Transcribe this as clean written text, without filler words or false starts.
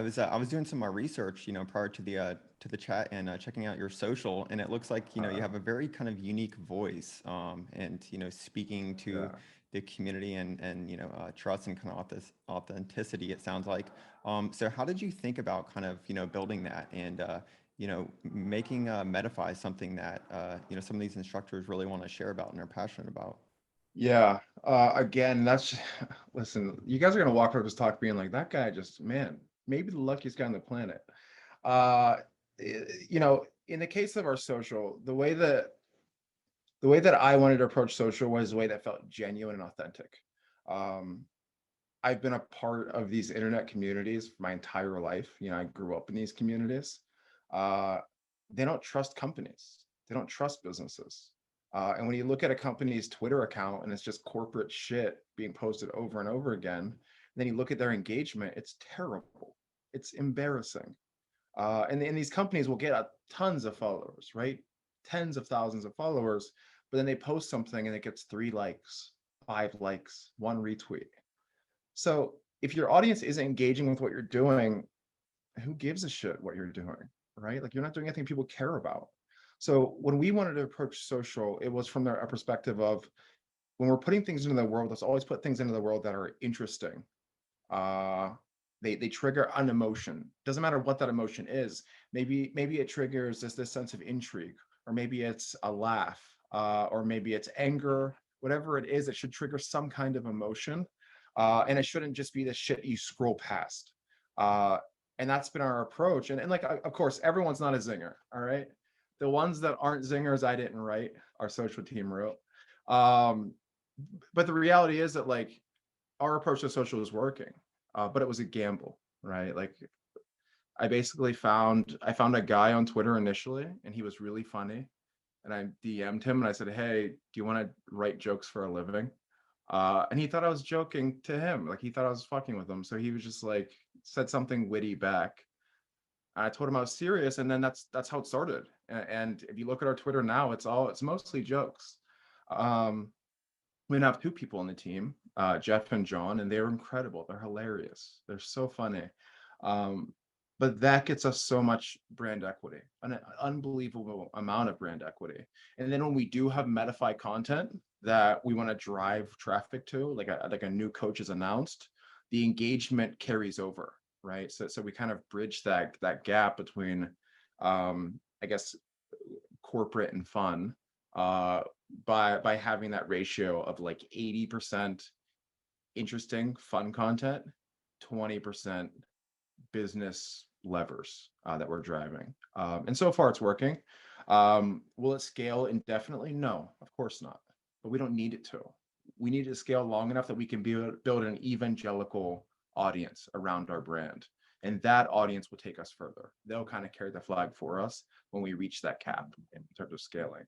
I was doing some research, prior to the chat and checking out your social, and it looks like you Uh, have a very kind of unique voice, and speaking to yeah. the community and trust and kind of authenticity. It sounds like. So how did you think about kind of building that and making Metafy something that some of these instructors really want to share about and are passionate about? Yeah. Again, that's listen, you guys are gonna walk up this talk being like, that guy just, man, maybe the luckiest guy on the planet. Uh, in the case of our social, the way that I wanted to approach social was the way that felt genuine and authentic. Um, I've been a part of these internet communities for my entire life. I grew up in these communities. Uh, they don't trust companies. They don't trust businesses. And when you look at a company's Twitter account and it's just corporate shit being posted over and over again, then you look at their engagement, it's terrible. It's embarrassing. And these companies will get tons of followers, right? Tens of thousands of followers, but then they post something and it gets 3 likes, 5 likes, one retweet. So if your audience isn't engaging with what you're doing, who gives a shit what you're doing, right? Like you're not doing anything people care about. So when we wanted to approach social, it was from a perspective of when we're putting things into the world, let's always put things into the world that are interesting. Uh, they trigger an emotion. Doesn't matter what that emotion is. Maybe it triggers this sense of intrigue, or maybe it's a laugh, or maybe it's anger. Whatever it is, it should trigger some kind of emotion, and it shouldn't just be the shit you scroll past. Uh, and that's been our approach. And like, of course, everyone's not a zinger. All right, the ones that aren't zingers, I didn't write. Our social team wrote. Um, but the reality is that like our approach to social is working, but it was a gamble, right? Like I found a guy on Twitter initially, and he was really funny, and I DM'd him and I said, "Hey, do you want to write jokes for a living?" And he thought I was joking to him, like he thought I was fucking with him, so he was just like said something witty back. And I told him I was serious, and then that's how it started. And if you look at our Twitter now, it's mostly jokes. Um, we have 2 people on the team, Jeff and John, and they're incredible. They're hilarious. They're so funny. Um, but that gets us so much brand equity, an unbelievable amount of brand equity. And then when we do have Metafy content that we want to drive traffic to, like a new coach is announced, the engagement carries over, right? So we kind of bridge that gap between, I guess, corporate and fun, uh, by having that ratio of like 80% interesting fun content, 20% business levers that we're driving. And so far it's working. Will it scale indefinitely? No, of course not. But we don't need it to. We need to scale long enough that we can build an evangelical audience around our brand. And that audience will take us further. They'll kind of carry the flag for us when we reach that cap in terms of scaling.